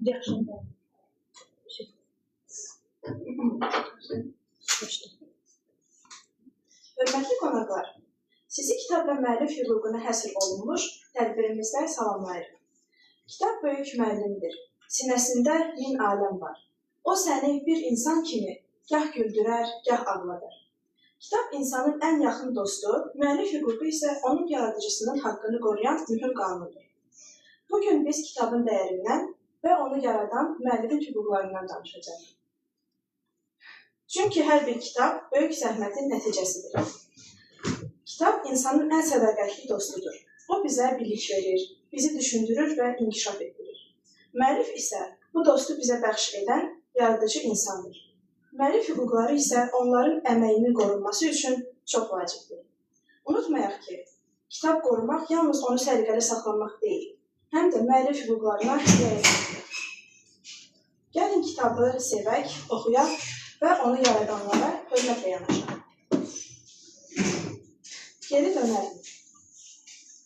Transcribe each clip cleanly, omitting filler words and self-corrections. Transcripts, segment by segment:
Yaxşı. Hörmətli qonaqlar, sizi kitab və müəllif hüququna həsr olunmuş tədbirimizdə salamlayırıq. Kitab böyük müəllimdir. Sinəsində min aləm var. O səni bir insan kimi gah güldürər, gah ağladar. Kitab insanın ən yaxın dostu, müəllif hüququ isə onun yaradıcısının haqqını qoruyan mühüm qanunudur. Bugün biz kitabın dəyərindən və onu yaradan müəllifin hüquqlarından danışacağıq. Çünki hər bir kitab böyük zəhmətin nəticəsidir. Kitab insanın ən sədaqətli dostudur. O bizə bilik verir, bizi düşündürür və inkişaf etdirir. Müəllif isə bu dostu bizə bəxş edən yaradıcı insandır. Müəllif hüquqları isə onların əməyinin qorunması üçün çox vacibdir. Unutmayaq ki, kitab qorumaq yalnız onu səliqəli saxlamaq deyil, həm də müəllif hüquqlarına riayət etmək. Gəlin kitabı sevək, oxuyaq və onu yaradanlara hörmətlə yanaşaq. Geri dönəlim.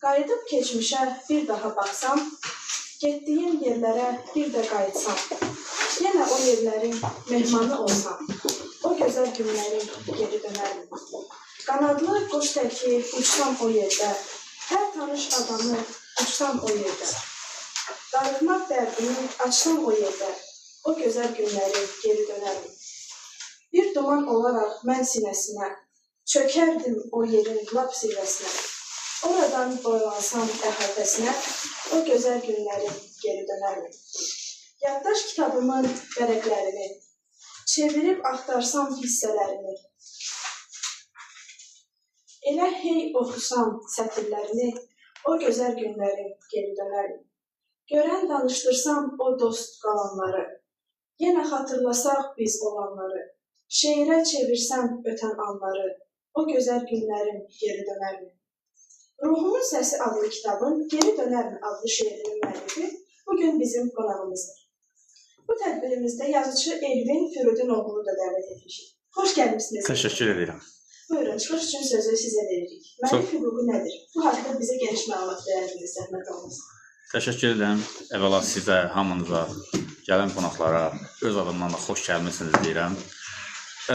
Qayıdıb keçmişə bir daha baxsam, getdiyim yerlərə bir də qayıtsam, yenə o yerlərin mehmanı olsam, o gözəl günlərin geri dönəlim. Qanadlı quş təki uçsam o yerdə, hər tanış adamı uçsam o yerdə, darıxmaq dərdini açsam o yerdə, o gözəl günlərin geri dönəlim. Bir duman olaraq mən sinəsinə, çökərdim o yerin lap zirvəsinə, oradan boylansam əhatəsinə, o gözəl günlərin geri dönəlim. Yaddaş kitabımın vərəqlərini, çevirib axtarsam hissələrini, elə hey oxusam sətirlərini, o gözəl günlərin geri dönəlim. Görən danışdırsam o dost qalanları, yenə xatırlasaq biz olanları, şeirə çevirsəm ötən anları, o gözəl günlərin geri dönərmi? Ruhumun Səsi adlı kitabın Geri Dönərmi adlı şeirinin müəllifi bugün bizim qonağımızdır. Bu tədbirimizdə yazıcı Elvin Firudinoğlu'nu da dəvət etmişik. Xoş gəlmişsiniz. Təşəkkür edirəm. Buyurun, çıxış üçün sözü sizə veririk. Müəllif hüququ nədir? Bu haqda bizə geniş məlumat verərdiniz, zəhmət olmasın. Təşəkkür edirəm. Əvvəla sizə, hamınıza, gələn qonaqlara öz adımdan da xoş gəlmişsiniz deyirəm.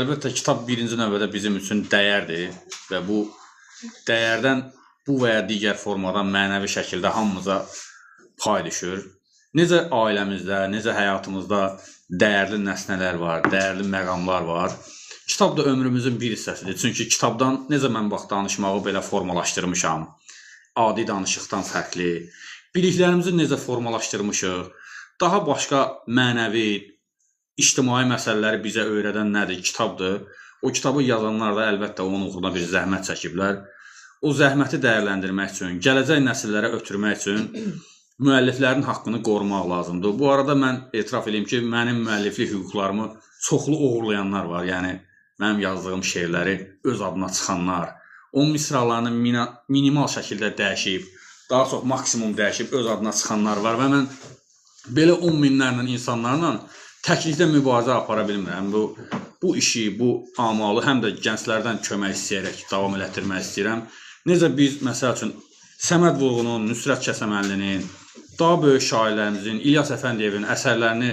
Əlbəttə, kitab birinci növbədə bizim üçün dəyərdir və bu dəyərdən bu və ya digər formadan mənəvi şəkildə hamımıza pay düşür. Necə ailəmizdə, necə həyatımızda dəyərli nəsnələr var, dəyərli məqamlar var. Kitab da ömrümüzün bir hissəsidir. Çünki kitabdan necə mən bax danışmağı belə formalaşdırmışam, adi danışıqdan fərqli, biliklərimizi necə formalaşdırmışıq, daha başqa mənəvi, ictimai məsələləri bizə öyrədən nədir? Kitabdır. O kitabı yazanlar da əlbəttə onun uğruna bir zəhmət çəkiblər. O zəhməti dəyərləndirmək üçün, gələcək nəsillərə ötürmək üçün müəlliflərin haqqını qorumaq lazımdır. Bu arada mən etiraf edeyim ki, mənim müəlliflik hüquqlarımı çoxlu uğurlayanlar var. Yəni, mənim yazdığım şeirləri öz adına çıxanlar, o misralarını minimal şəkildə dəyişib, daha çox maksimum dəyişib öz adına çıxanlar var və mən belə 10 minlərlə insanlarla təklikdə mübarizə apara bilmirəm. Bu işi, bu amalı həm də gənclərdən kömək istəyərək davam elətdirmək istəyirəm. Necə biz, məsəl üçün, Səməd Vurğunun, Nüsrət Kəsəməllinin, daha böyük şairlərimizin, İlyas Əfəndiyevin əsərlərini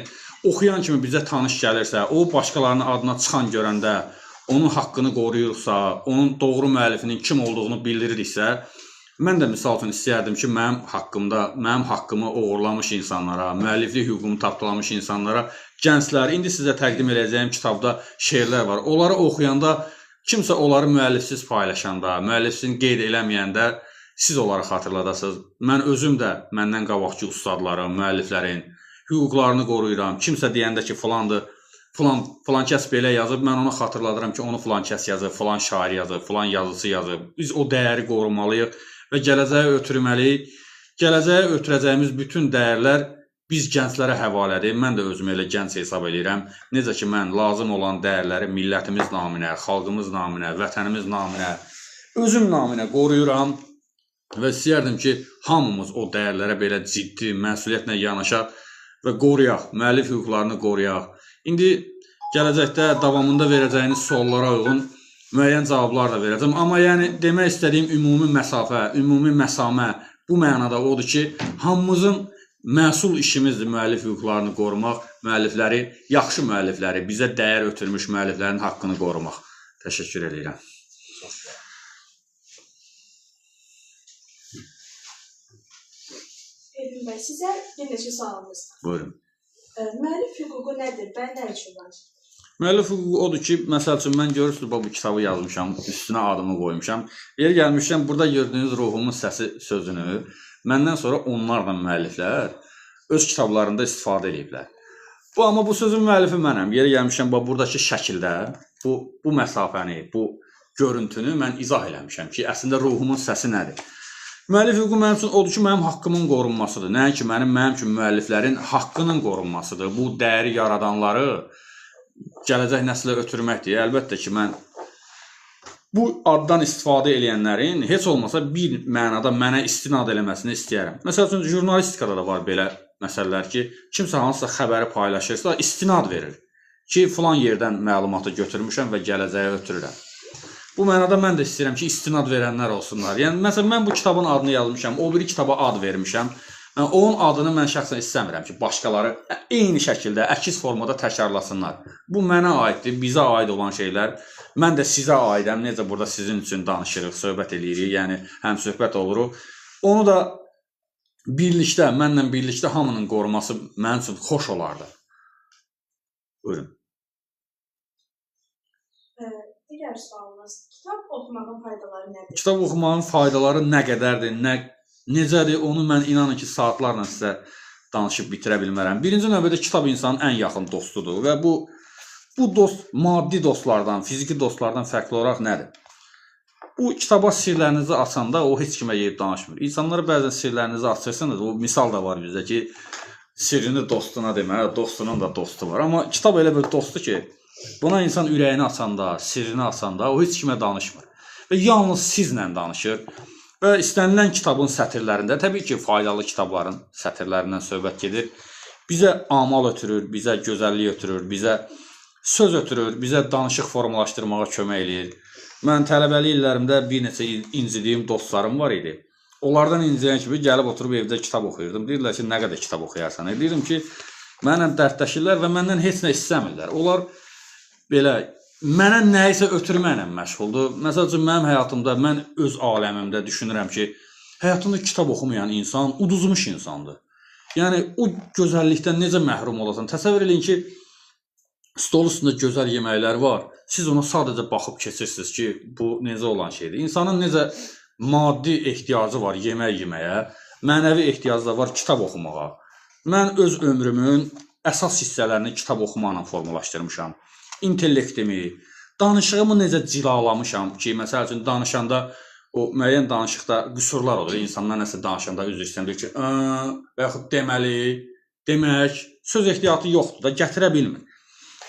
oxuyan kimi bizə tanış gəlirsə, o başqalarının adına çıxan görəndə onun haqqını qoruyursa, onun doğru müəllifinin kim olduğunu bildiririksə, mən də misal üçün istəyərdim ki, mənim haqqımı uğurlamış insanlara, müəlliflik hüququmu tapdalamış insanlara, gənclər, indi sizə təqdim edəcəyim kitabda şeirlər var. Onları oxuyanda, kimsə onları müəllifsiz paylaşanda, müəllifsiz qeyd eləməyəndə siz onları xatırladasınız. Mən özüm də məndən qabaqçı ustadların, müəlliflərin hüquqlarını qoruyuram. Kimsə deyəndə ki, filan kəs belə yazıb, mən ona xatırladıram ki, onu filan kəs yazıb, filan şair yazıb, filan yazısı yazıb. Biz o dəyəri qorumalıyıq və gələcəyə ötürməliyik. Gələcəyə ötürəcəyimiz bütün dəyərlər biz gənclərə həvalədir. Mən də özümü elə gənc hesab edirəm. Necə ki, mən lazım olan dəyərləri millətimiz naminə, xalqımız naminə, vətənimiz naminə, özüm naminə qoruyuram və istəyərdim ki, hamımız o dəyərlərə belə ciddi, məsuliyyətlə yanaşaq və qoruyaq, müəllif hüquqlarını qoruyaq. İndi gələcəkdə davamında verəcəyiniz suallara uyğun müəyyən cavablar da verəcəm. Amma yəni demək istədiyim ümumi məsafə, ümumi məsamə bu mənada odur ki, hamımızın məsul işimizdir müəllif hüquqlarını qorumaq, müəllifləri, yaxşı müəllifləri, bizə dəyər ötürmüş müəlliflərin haqqını qorumaq. Təşəkkür edirəm. Elvin bəy, sizə bir neçə sualımız var. Buyurun. Müəllif hüququ nədir və nə üçün vacibdir? Müəllif hüququ odur ki, məsəl üçün mən görürsünüz, bu kitabı yazmışam, üstünə adımı qoymuşam. Yer gəlmişəm, burada gördüyünüz Ruhumun Səsi sözünü məndən sonra onlarla müəlliflər öz kitablarında istifadə ediblər. Amma bu sözün müəllifi mənəm. Yer gəlmişəm, buradakı şəkildə bu məsafəni, bu görüntünü mən izah eləmişəm ki, əslində ruhumun səsi nədir? Müəllif hüququ mənim üçün odur ki, mənim haqqımın qorunmasıdır. Nəinki mənim üçün müəlliflərin haqqının qorunmasıdır. Bu dəyəri yaradanları gələcək nəslə ötürməkdir. Əlbəttə ki, mən bu addan istifadə edənlərin heç olmasa bir mənada mənə istinad eləməsini istəyərəm. Məsəl üçün, jurnalistikada da var belə məsələlər ki, kimsə hansısa xəbəri paylaşırsa, istinad verir ki, filan yerdən məlumatı götürmüşəm və gələcəyə ötürürəm. Bu mənada mən də istəyirəm ki, istinad verənlər olsunlar. Yəni, məsələn, mən bu kitabın adını yazmışam, o biri kitaba ad vermişəm. Onun adını mən şəxsən istəmirəm ki, başqaları eyni şəkildə, əks formada təkrarlasınlar. Bu mənə aiddir, bizə aid olan şeylər. Mən də sizə aidəm, necə burada sizin üçün danışırıq, söhbət edirik, yəni həm söhbət oluruq. Onu da birlikdə, mənlə birlikdə hamının qoruması mənim üçün xoş olardı. Buyurun. Digər sualımız, kitab oxumağın faydaları nədir? Kitab oxumağın faydaları nə qədərdir, necədir, onu mən inanın ki, saatlarla sizə danışıb bitirə bilmərəm. Birinci növbədə kitab insanın ən yaxın dostudur və bu dost maddi dostlardan, fiziki dostlardan fərqli olaraq nədir? Bu kitaba sirlərinizi açanda o heç kimə yeyib danışmır. İnsanlara bəzən sirlərinizi açırsınız, o misal da var bizdə ki, sirrini dostuna demə, dostunun da dostu var. Amma kitab elə bir dostdur ki, buna insan ürəyini açanda, sirrini açanda o heç kimə danışmır. Və yalnız sizlə danışır. Və istənilən kitabın sətirlərində, təbii ki, faydalı kitabların sətirlərindən söhbət gedir. Bizə amal ötürür, bizə gözəllik ötürür, bizə söz ötürür, bizə danışıq formalaşdırmağa kömək eləyir. Mən tələbəlik illərimdə bir neçə incidiyim dostlarım var idi. Onlardan inciyən kimi gəlib oturub evdə kitab oxuyurdum. Deyirlər ki, nə qədər kitab oxuyarsan? Deyirdim ki, mənlə dərdləşirlər və məndən heç nə istəmirlər. Onlar belə mənə nəyisə ötürməklə məşğuldur. Məsəl üçün, mənim həyatımda, mən öz aləmimdə düşünürəm ki, həyatında kitab oxumayan insan uduzmuş insandır. Yəni, o gözəllikdən necə məhrum olasan? Təsəvvür edin ki, stol üstündə gözəl yeməklər var. Siz ona sadəcə baxıb keçirsiniz ki, bu necə olan şeydir. İnsanın necə maddi ehtiyacı var yemək yeməyə, mənəvi ehtiyacı da var kitab oxumağa. Mən öz ömrümün əsas hissələrini kitab oxumaqla formalaşdırmışam. İntellektimi, danışığımı necə cilalamışam ki, məsəl üçün danışanda o müəyyən danışıqda qüsurlar olur. İnsanlar nəsə danışanda üzr istəyir ki, və yaxud deməli, demək, söz ehtiyatı yoxdur da, gətirə bilmir.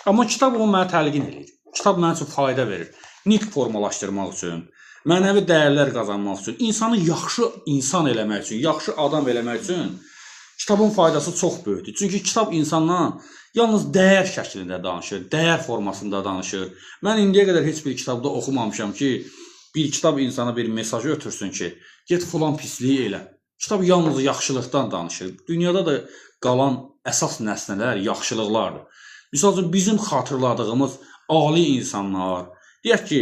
Amma kitab onu mənə təlqin edir. Kitab mənə üçün fayda verir. Nitq formalaşdırmaq üçün, mənəvi dəyərlər qazanmaq üçün, insanı yaxşı insan eləmək üçün, yaxşı adam eləmək üçün kitabın faydası çox böyükdür. Çünki kitab insandan yalnız dəyər şəklində danışır, dəyər formasında danışır. Mən indiyə qədər heç bir kitabda oxumamışam ki, bir kitab insana bir mesajı ötürsün ki, get filan pisliyi elə. Kitab yalnız yaxşılıqdan danışır. Dünyada da qalan əsas nəsnələr yaxşılıqlardır. Misal üçün, bizim xatırladığımız ali insanlar, deyək ki,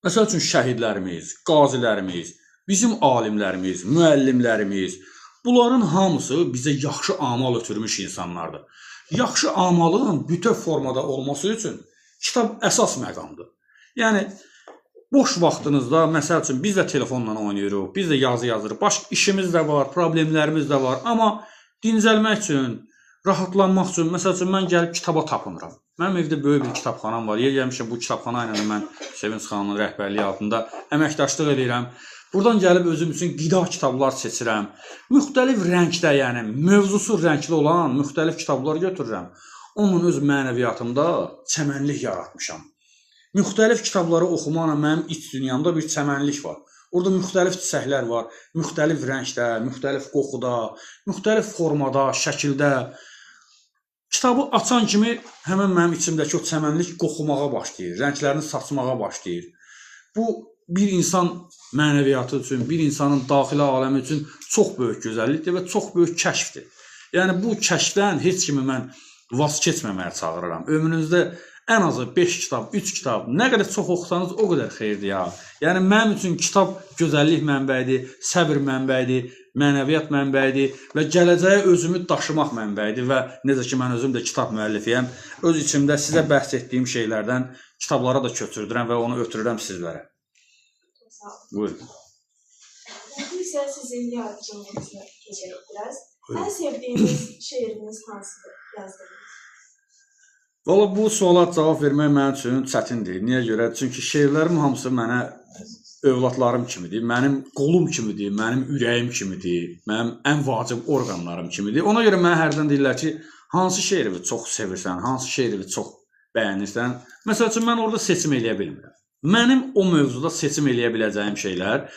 məsəl üçün şəhidlərimiz, qazilərimiz, bizim alimlərimiz, müəllimlərimiz, bunların hamısı bizə yaxşı amal ötürmüş insanlardır. Yaxşı amalın bütöv formada olması üçün kitab əsas məqamdır. Yəni, boş vaxtınızda, məsəl üçün, biz də telefonla oynayırıq, biz də yazı yazırıq, başqa işimiz də var, problemlərimiz də var, amma dincəlmək üçün, rahatlanmaq üçün, məsəl üçün, mən gəlib kitaba tapınıram. Mənim evdə böyük bir kitabxanam var. Yer gəlmişəm, bu kitabxana ilə mən Sevinç xanımın rəhbərliyi altında əməkdaşlıq edirəm. Buradan gəlib özüm üçün qida kitablar seçirəm. Müxtəlif rəngdə, yəni mövzusu rəngli olan müxtəlif kitablar götürürəm. Onun öz mənəviyyatımda çəmənlik yaratmışam. Müxtəlif kitabları oxumaqla mənim iç dünyamda bir çəmənlik var. Orada müxtəlif çiçəklər var, müxtəlif rəngdə, müxtəlif qoxuda, müxtəlif formada, şəkildə. Kitabı açan kimi həmən mənim içimdəki o çəmənlik qoxumağa başlayır, rənglərini saçmağa başlayır. Bu bir insan mənəviyyatı üçün, bir insanın daxili aləmi üçün çox böyük gözəllikdir və çox böyük kəşfdir. Yəni bu kəşfdən heç kimi mən vaz keçməməyə çağırıram. Ömrünüzdə ən azı 5 kitab, 3 kitab, nə qədər çox oxusanız o qədər xeyirdir ya. Yəni mənim üçün kitab gözəllik mənbəyidir, səbr mənbəyidir, mənəviyyat mənbəyidir və gələcəyə özümü daşımaq mənbəyidir və necə ki mən özüm də kitab müəllifiyəm, öz içimdə sizə bəhs etdiyim şeylərdən kitablara da köçürdürəm və onu ötürürəm sizlərə. Sağ olun. Buyurun. İndi isə sizin yaradıcılığınızla keçək biraz. Ən sevdiyiniz şeiriniz hansıdır yazdığınız? Valla bu suala cavab vermək mənim üçün çətindir. Niyə görə? Çünki şeirlərim hamısı mənə övladlarım kimidir, mənim qolum kimidir, mənim ürəyim kimidir, mənim ən vacib orqanlarım kimidir. Ona görə mənə hərdən deyirlər ki, hansı şeiri çox sevirsən, hansı şeiri çox bəyənirsən. Məsəl üçün mən orada seçim eləyə bilmirəm. Mənim o mövzuda seçim eləyə biləcəyim şeylər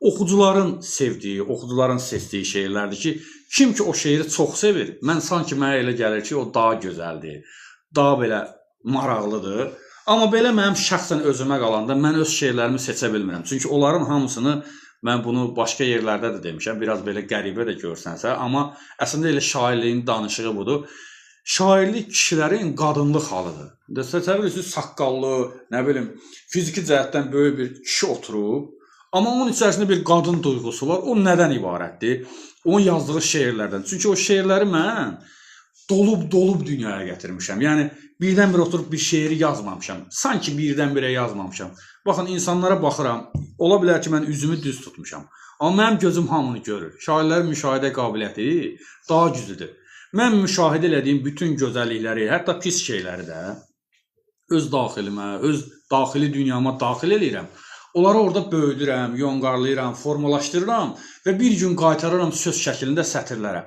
oxucuların sevdiyi, oxucuların seçdiyi şeirlərdir ki, kim ki o şeiri çox sevir, sanki mənə elə gəlir ki, o daha gözəldir, daha belə maraqlıdır. Amma belə mənim şəxsən özümə qalanda mən öz şeirlərimi seçə bilmirəm. Çünki onların hamısını mən bunu başqa yerlərdə də demişəm, biraz belə qəribə də görsənsə, amma əslində elə şairliyin danışığı budur. Şairlik kişilərin qadınlıq halıdır. Təsəvvür saqqallı, nə bilim, fiziki cəhətdən böyük bir kişi oturub, amma onun içərisində bir qadın duyğusu var. O nədən ibarətdir? Onun yazdığı şeirlərdən. Çünki o şeirləri mən dolub dünyaya gətirmişəm. Yəni birdən-birə oturub bir şeiri yazmamışam. Sanki birdən-birə yazmamışam. Baxın, insanlara baxıram. Ola bilər ki, mən üzümü düz tutmuşam. Amma mənim gözüm hamını görür. Şairlərin müşahidə qabiliyyəti daha güclüdür. Mən müşahidə elədiyim bütün gözəllikləri, hətta pis şeyləri də öz daxilimə, öz daxili dünyama daxil eləyirəm. Onları orada böyüdürəm, yonqarlayıram, formalaşdırıram və bir gün qaytarıram söz şəklində sətirlərə.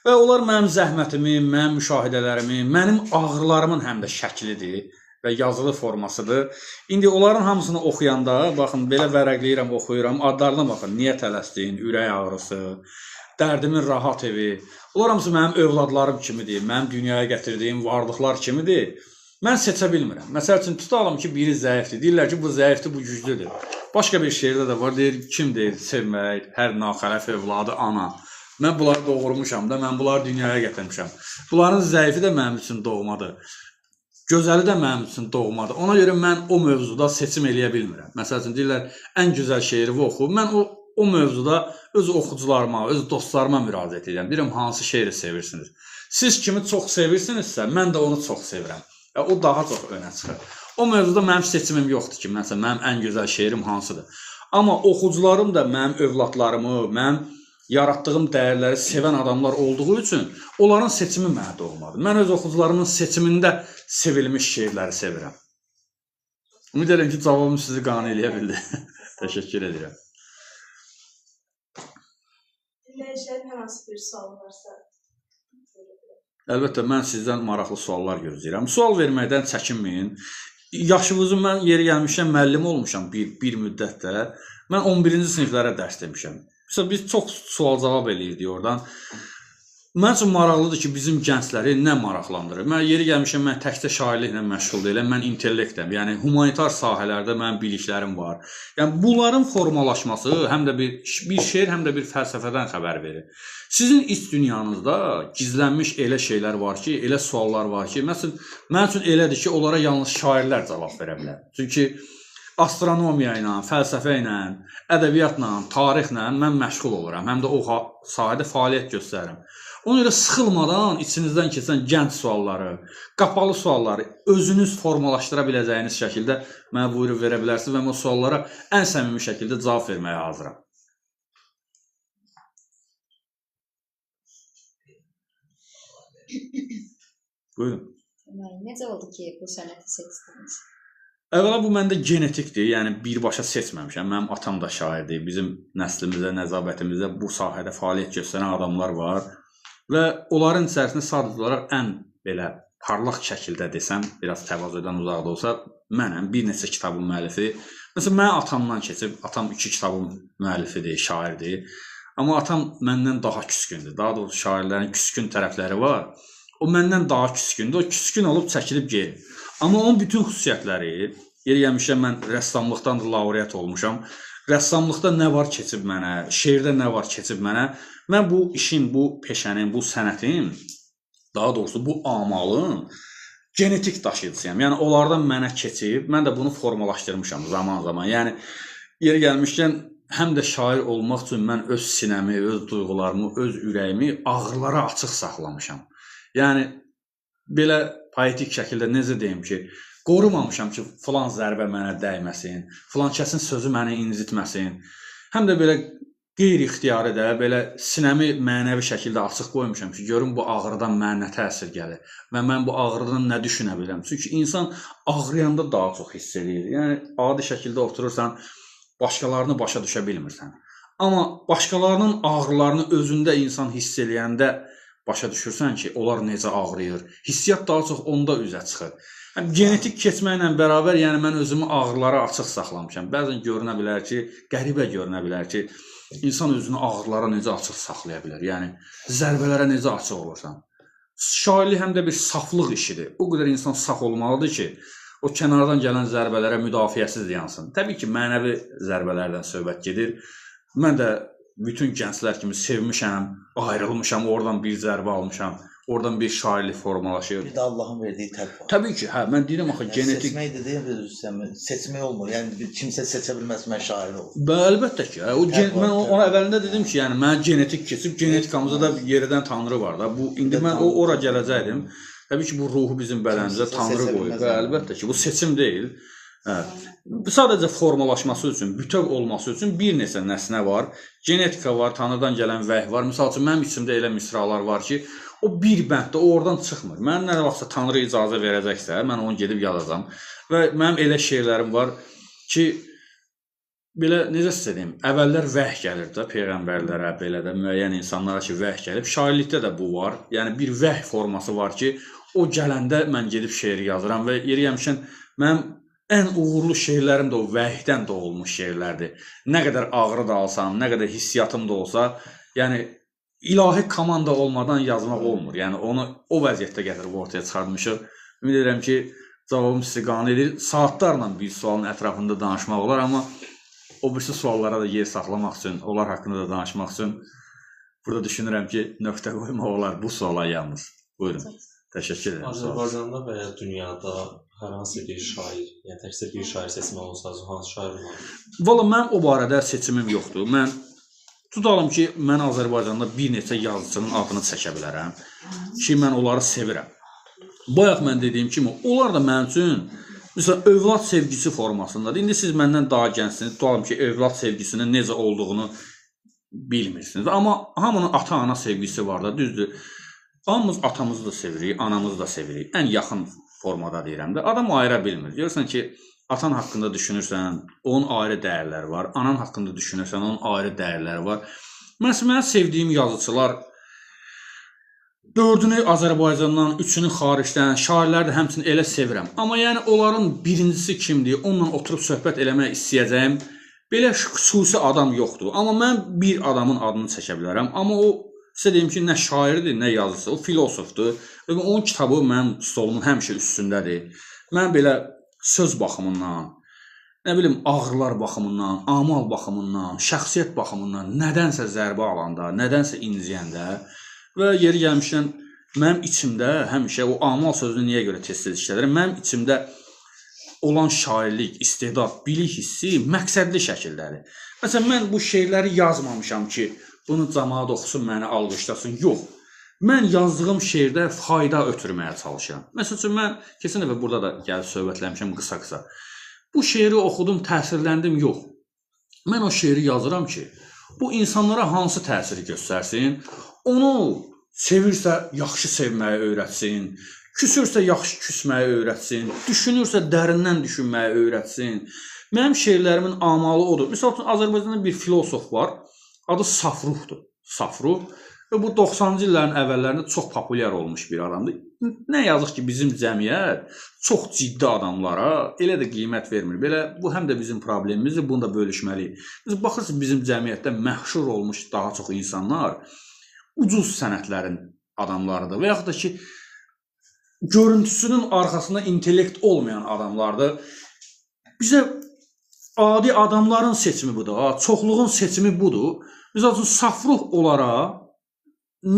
Və onlar mənim zəhmətimin, mənim müşahidələrimin, mənim ağrılarımın həm də şəklidir və yazılı formasıdır. İndi onların hamısını oxuyanda, baxın, belə vərəqləyirəm, oxuyuram, adlarına baxın, niyə tələsdin, ürək ağrısı, dərdimin rahat evi. Onlar hamısı mənim övladlarım kimidir, mənim dünyaya gətirdiyim varlıqlar kimidir. Mən seçə bilmirəm. Məsəl üçün, tutalım ki, biri zəifdir. Deyirlər ki, bu zəifdir, bu güclüdür. Başqa bir şeirdə də var, deyir, kim deyir, sevmək, hər naxələf övladı ana. Mən bunları doğurmuşam da, mən bunları dünyaya gətirmişəm. Bunların zəifi də mənim üçün doğmadır. Gözəli də mənim üçün doğmadır. Ona görə mən o mövzuda seçim eləyə bilmirəm. Məsəl üçün, deyirlər, ən gözəl şeiri oxu. Mən o mövzuda öz oxucularıma, öz dostlarıma müraciət edirəm. Deyirəm, hansı şeiri sevirsiniz? Siz kimi çox sevirsinizsə, mən də onu çox sevirəm. O daha çox önə çıxır. O mövzuda mənim seçimim yoxdur ki, məsələn, mənim ən gözəl şeirim hansıdır. Amma oxucularım da mənim övladlarımı, mənim yaratdığım dəyərləri sevən adamlar olduğu üçün onların seçimi mənə doğmadır. Mən öz oxucularımın seçimində sevilmiş şeirləri sevirəm. Ümid edirəm ki, cavabım sizi qane eləyə bildi. Təşəkkür edirəm. Dinləyicilərin hər hansı bir sualı varsa, Əlbəttə, mən sizdən maraqlı suallar gözləyirəm. Sual verməkdən çəkinməyin. Yaşınızı mən yeri gəlmişəm, müəllim olmuşam bir müddətdə. Mən 11-ci siniflərə dərs demişəm. Biz çox sual-cavab eləyirdik oradan. Mən üçün maraqlıdır ki, bizim gəncləri nə maraqlandırır? Mən yeri gəlmişəm, mən təkcə şairliklə məşğul deyiləm, mən intellektəm. Yəni, humanitar sahələrdə mənim biliklərim var. Yəni, bunların formalaşması həm də bir şeir, həm də bir fəlsəfədən xəbər verir. Sizin iç dünyanızda gizlənmiş elə şeylər var ki, elə suallar var ki, məsələn, mən üçün elədir ki, onlara yalnız şairlər cavab verə bilər. Çünki astronomiya ilə, fəlsəfə ilə, ədəbiyyatla, tarixlə mən məşğul oluram. Həm də o sahədə fəaliyyət göstərirəm. Ona görə sıxılmadan içinizdən keçən gənc sualları, qapalı sualları özünüz formalaşdıra biləcəyiniz şəkildə mənə buyurub verə bilərsiniz və mən o suallara ən səmimi şəkildə cavab verməyə hazıram. Buyurun. Necə oldu ki, bu sənəti seçdiniz? Əvvəla bu məndə genetikdir, yəni birbaşa seçməmişəm. Mənim atam da şairdir, bizim nəslimizdə, nəzabətimizdə bu sahədə fəaliyyət göstərən adamlar var. Və onların içərisində sadəcə olaraq ən belə parlaq şəkildə desəm, biraz təvazödən uzaqda olsa, mənəm, bir neçə kitabın müəllifi. Məsələn, mənim atamdan keçib, atam 2 kitabın müəllifidir, şairdir. Amma atam məndən daha küskündür. Daha doğrusu şairlərin küskün tərəfləri var. O məndən daha küskündür. O küskün olub çəkilib gelir. Amma onun bütün xüsusiyyətləri, Yeri gəlmişəm, mən rəssamlıqdan da laureat olmuşam. Rəssamlıqda nə var keçib mənə, şeirdə nə var keçib mənə. Mən bu işin, bu peşənin, bu sənətin, daha doğrusu bu amalın genetik daşıyıcısıyam. Yəni onlardan mənə keçib, mən də bunu formalaşdırmışam zaman-zaman. Yəni yeri gəlmişkən həm də şair olmaq üçün mən öz sinəmi, öz duyğularımı, öz ürəyimi ağrılara açıq saxlamışam. Yəni belə poetik şəkildə necə deyim ki, qorumamışam ki, filan zərbə mənə dəyməsin, filan kəsin sözü məni incitməsin. Həm də belə qeyri-ixtiyari də belə sinəmi mənəvi şəkildə açıq qoymuşam ki, görüm bu ağrıdan mənə nə təsir gəlir və mən bu ağrıdan nə düşünə bilirəm. Çünki insan ağrıyanda daha çox hiss edir. Yəni adi şəkildə oturursan, başqalarını başa düşə bilmirsən. Amma başqalarının ağrılarını özündə insan hiss eləyəndə başa düşürsən ki, onlar necə ağrıyır. Hissiyat daha çox onda üzə çıxır. Genetik keçməklə bərabər, yəni mən özümü ağrılara açıq saxlamışam. Bəzən görünə bilər ki, qəribə görünə bilər ki, insan özünü ağrılara necə açıq saxlaya bilər. Yəni zərbələrə necə açıq olursan. Şairlik həm də bir saflıq işidir. O qədər insan saf olmalıdır ki, o kənardan gələn zərbələrə müdafiəsiz yansın. Təbii ki, mənəvi zərbələrdən söhbət gedir. Mən də bütün gənclər kimi sevmişəm, ayrılmışam, oradan bir zərbə almışam. Oradan bir şairlik formalaşır. Bir də Allahın verdiyi tərk var. Təbii ki, hə, mən deyirəm axı genetik. Seçmək dediyim, seçmək olmur. Yəni kimsə seçə bilməz, mən şair olum. Əlbəttə ki, mən ona əvvəlində dedim ki, yəni mən genetik keçib, genetikamızda da yerdən Tanrı var da. Bu indi mən ora gələcəydim. Təbii ki, bu ruhu bizim bədənimizə Tanrı qoyub. Əlbəttə ki, bu seçim deyil. Sadəcə formalaşması üçün, bütöv olması üçün bir neçə nəsnə var. Genetika var, Tanrıdan gələn vəhy var. Məsəl üçün mənim içimdə elə misralar var ki, o bir bənddə oradan çıxmır. Mən nə vaxtsa Tanrı icazə verəcəksə, mən onu gedib yazacam. Və mənim elə şeylərim var ki, belə necə sizə deyim, əvvəllər vəhy gəlir də peyğəmbərlərə, belə də müəyyən insanlara ki, vəhy gəlib. Şairlikdə də bu var. Yəni bir vəhy forması var ki, o gələndə mən gedib şeir yazıram və yeri gəlmişkən mənim ən uğurlu şeirlərim də o vəhdən doğulmuş şeirlərdir. Nə qədər ağrı da alsam, nə qədər hissiyatım da olsa, yəni ilahi komanda olmadan yazmaq olmur. Yəni onu o vəziyyətdə gətirib ortaya çıxartmışıq. Ümid edirəm ki, cavabım sizi qane edir. Saatlarla bir sualın ətrafında danışmaq olar, amma o birisi suallara da yer saxlamaq üçün, onlar haqqında da danışmaq üçün burada düşünürəm ki, nöqtə qoymaq olar bu suala yalnız. Buyurun. Təşəkkür edirəm. Azərbaycanda və ya dünyada hər hansı bir şair, yəni təkcə bir şair seçmək olsa, hansı şair olar? Valla mənim o barədə seçimim yoxdur. Mən tutalım ki, mən Azərbaycanda bir neçə yazıcının adını çəkə bilərəm ki, mən onları sevirəm. Bayaq mən dediyim kimi, onlar da mənim üçün, məsələn, övlad sevgisi formasındadır. İndi siz məndən daha gəncsiniz, tutalım ki, övlad sevgisinin necə olduğunu bilmirsiniz. Amma hamının ata-ana sevgisi var da, düzdür. Hamımız atamızı da sevirik, anamızı da sevirik. Ən yaxın formada deyirəm də. Adam ayıra bilmir. Görürsən ki, atan haqqında düşünürsən, onun ayrı dəyərləri var. Anan haqqında düşünürsən, onun ayrı dəyərləri var. Məsələn, mən sevdiyim yazıçılar 4-ünü Azərbaycandan, 3-ünü xaricdən, şairləri də həmçinin elə sevirəm. Amma yəni onların birincisi kimdir? Onunla oturub söhbət eləmək istəyəcəyim belə xüsusi adam yoxdur. Amma mən bir adamın adını çəkə bilərəm. Amma o sizə deyim ki, nə şairdir, nə yazıcısı, o filosofdur. Və onun kitabı mənim stolumun həmişə üstündədir. Mən belə söz baxımından, nə bilim, ağrılar baxımından, amal baxımından, şəxsiyyət baxımından nədənsə zərbə alanda, nədənsə inciyəndə və yeri gəlmişdən mənim içimdə həmişə o amal sözünü niyə görə tez-tez işlədirəm? Mənim içimdə olan şairlik, istedad, bilik hissi məqsədli şəkildədir. Məsələn, mən bu şeirləri yazmamışam ki, bunu cəmaət oxusun, məni alqışlasın. Yox. Mən yazdığım şeirdə fayda ötürməyə çalışıram. Məsəl üçün, mən keçən dəfə burada da gəlib söhbətləmişəm qısa-qısa. Bu şeiri oxudum, təsirləndim, yox. Mən o şeiri yazıram ki, bu insanlara hansı təsiri göstərsin, onu sevirsə yaxşı sevməyi öyrətsin, küsürsə yaxşı küsməyi öyrətsin, düşünürsə dərindən düşünməyi öyrətsin. Mənim şeirlərimin amalı odur. Məsəl üçün, Azərbaycanda bir filosof var, adı Safruhdur. Safruh. Və bu 90-cı illərin əvvəllərində çox populyar olmuş bir adamdır. Nə yazıq ki, bizim cəmiyyət çox ciddi adamlara elə də qiymət vermir. Belə, bu həm də bizim problemimizdir, bunu da bölüşməliyik. Biz baxırsınız, bizim cəmiyyətdə məşhur olmuş daha çox insanlar ucuz sənətlərin adamlarıdır. Və yaxud da ki, görüntüsünün arxasında intellekt olmayan adamlardır. Bizə adi adamların seçimi budur, çoxluğun seçimi budur. Misal üçün, safruq olaraq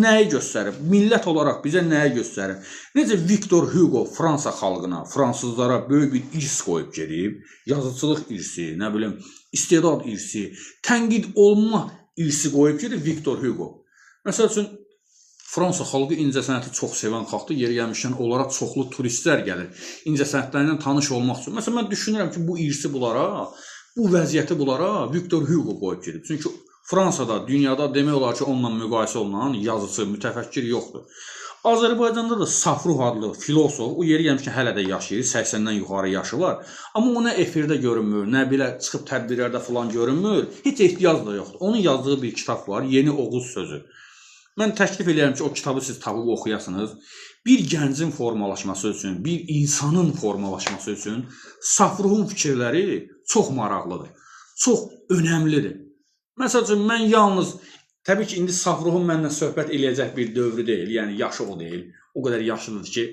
nəyi göstərir? Millət olaraq bizə nəyi göstərir? Necə Victor Hugo Fransa xalqına, fransızlara böyük bir irs qoyub gedib, yazıçılıq irsi, nə bilim, istedad irsi, tənqid olunma irsi qoyub gedib Victor Hugo. Məsəl üçün, Fransa xalqı incəsənəti çox sevən xalqdır, yeri gəlmişdən onlara çoxlu turistlər gəlir, incəsənətlərlə tanış olmaq üçün. Məsələn, mən düşünürəm ki, bu irsi bunlara, bu vəziyyəti bunlara Victor Hugo qoyub gedib. Çünki Fransada, dünyada demək olar ki, onunla müqayisə olunan yazıcı, mütəfəkkir yoxdur. Azərbaycanda da Safruq adlı filosof, o yeri gəlmişkən hələ də yaşayır, 80-dən yuxarı yaşı var. Amma o nə efirdə görünmür, nə belə çıxıb tədbirlərdə falan görünmür, heç ehtiyac da yoxdur. Onun yazdığı bir kitab var, Yeni Oğuz sözü. Mən təklif edirəm ki, o kitabı siz tapıb oxuyasınız. Bir gəncin formalaşması üçün, bir insanın formalaşması üçün Safruğun fikirləri çox maraqlıdır, çox önəmlidir. Məsəl üçün, mən yalnız, təbii ki, indi Safruğun mənlə söhbət eləyəcək bir dövrü deyil, yəni yaşı o deyil. O qədər yaşlıdır ki,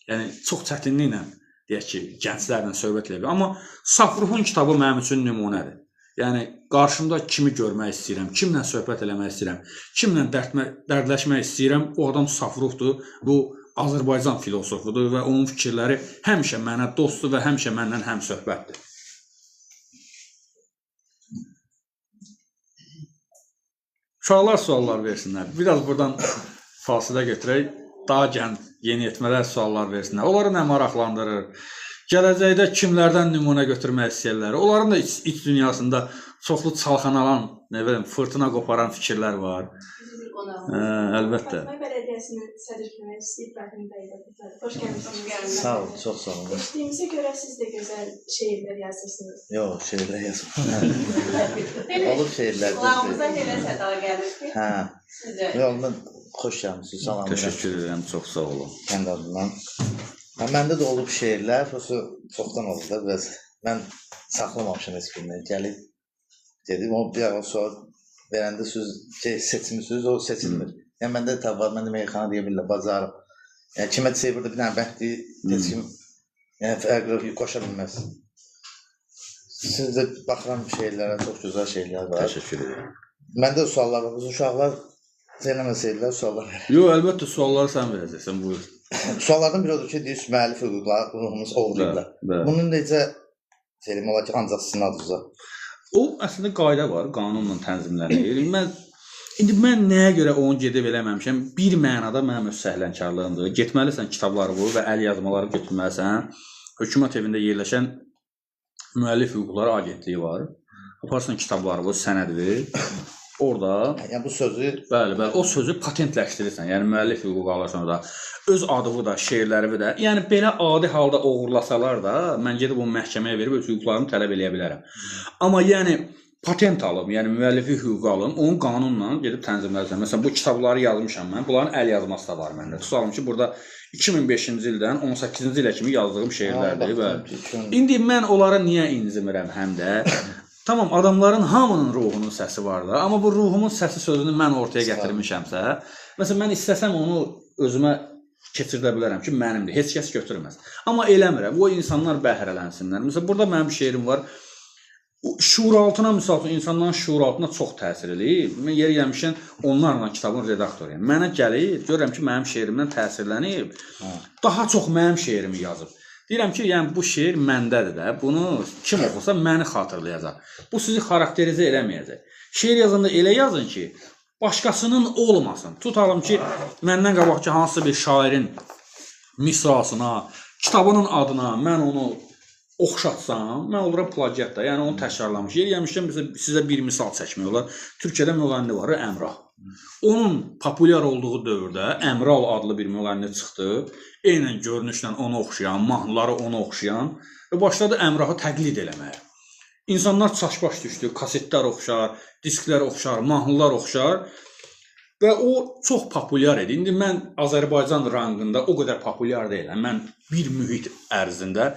yəni çox çətinliklə, deyək ki, gənclərlə söhbət eləyir. Amma Safruğun kitabı mənim üçün nümunədir. Yəni, qarşımda kimi görmək istəyirəm, kimlə söhbət eləmək istəyirəm, kimlə dərdləşmək istəyirəm, o adam Safruqdur, bu Azərbaycan filosofudur və onun fikirləri həmişə mənə dostdur və həmişə məndən həm söhbətdir. Uşaqlar suallar versinlər. Biraz buradan fasilə götürək, daha gənc yeniyetmələr suallar versinlər. Onları nə maraqlandırır? Gələcəkdə kimlərdən nümunə götürmək istəyirlər? Onların da iç dünyasında çoxlu çalxanalan, nə bilim, fırtına qoparan fikirlər var. Əlbəttə. Fatma Bələdiyyəsinin sədr köməkçisi İbrahim bəy də burada. Xoş gəlmisiniz. Sağ olun, çox sağ olun. Eşitdiyimizə görə siz də gözəl şeirlər yazırsınız. Yox, şeirlər yazmıram. Olub şeirlər. Qulağımıza elə səda gəlir ki, Hə. sizə Yox, mən xoş gəlmisiniz, salam. Təşəkkür edirəm, çox sağ olun. Kənd adından. Məndə də olub şeirlər, çoxdan olub da, bəs mən saxlamamışam heç birini. Gəlib dedim, o bir ara sual verəndə seçmisiniz, o seçilmir. Yəni, məndə də var, məndə meyxana deyə bilirlər, bacarım. Yəni, kimə desə burada bir dənə bəxti, heç kim fərqli qoşa bilməz. Siz də baxıram şeirlərə, çox gözəl şeirlər var. Təşəkkür edirəm. Məndə suallar var, uşaqlar eləməsəydilər, suallar verir. Yox, əlbəttə sualları sən verəcəksən, buyur. Suallardan biri odur ki, deyir, müəllif hüquqlar, ruhumuz oğrayırlar. Bunun necə selim olar ki, ancaq sizin adınıza? O, əslində qayda var, qanunla tənzimlənir. İndi mən nəyə görə onu gedib eləməmişəm? Bir mənada mənim öz səhlənkarlığımdır. Getməlisən kitabları bu və əl yazmaları götürməlisən. Hökumət evində yerləşən müəllif hüquqları agentliyi var. Aparsan kitabları bu, sənəddir. Orada, yəni bu sözü... Bəli, o sözü patentləşdirirsən. Yəni, müəllif hüquq alırsan da, öz adıvı da, şeirləri də. Yəni, belə adi halda oğurlasalar da, mən gedib onu məhkəməyə verib öz hüquqlarımı tələb eləyə bilərəm. Amma yəni, patent alım, yəni müəllifi hüquq alım, onun qanunla gedib tənzimlərsən. Məsələn, bu kitabları yazmışam mən, bunların əl yazması da var məndə. Tutalım ki, burada 2005-ci ildən 18-ci ilə kimi yazdığım şeirlərdir. İndi mən onlara niyə incimirəm həm də? Tamam, adamların hamının ruhunun səsi var da, amma bu ruhumun səsi sözünü mən ortaya gətirmişəmsə, məsələn, mən istəsəm onu özümə keçirdə bilərəm ki, mənimdir, heç kəs götürməz. Amma eləmirəm, o insanlar bəhrələnsinlər. Məsələn, burada mənim bir şeirim var, şuuraltına, misal üçün, insanların şuuraltına çox təsir eləyir. Mən yeri gəlmişən, onlarla kitabın redaktoruyam. Mənə gəlir, görürəm ki, mənim şeirimdən təsirlənib, daha çox mənim şeirimi yazıb. Deyirəm ki, yəni bu şeir məndədir də, bunu kim oxusa məni xatırlayacaq. Bu sizi xarakterizə eləməyəcək. Şeir yazanda elə yazın ki, başqasının olmasın. Tutalım ki, məndən qabaq ki, hansısa bir şairin misrasına, kitabının adına mən onu oxşatsam, mən oluram plagiatda, yəni onu təkrarlamış. Yer gəlmişkən sizə bir misal çəkmək olar. Türkiyədə müğənni var, Əmrah. Onun populyar olduğu dövrdə Əmral adlı bir müğənni çıxdı. Eynən görünüşlə onu oxşayan, mahnıları onu oxşayan və başladı Əmrahı təqlid eləməyə. İnsanlar çaşbaş düşdü, kasetlər oxşar, disklər oxşar, mahnılar oxşar və o çox populyar idi. İndi mən Azərbaycan rangında o qədər populyar deyiləm. Mən bir mühit ərzində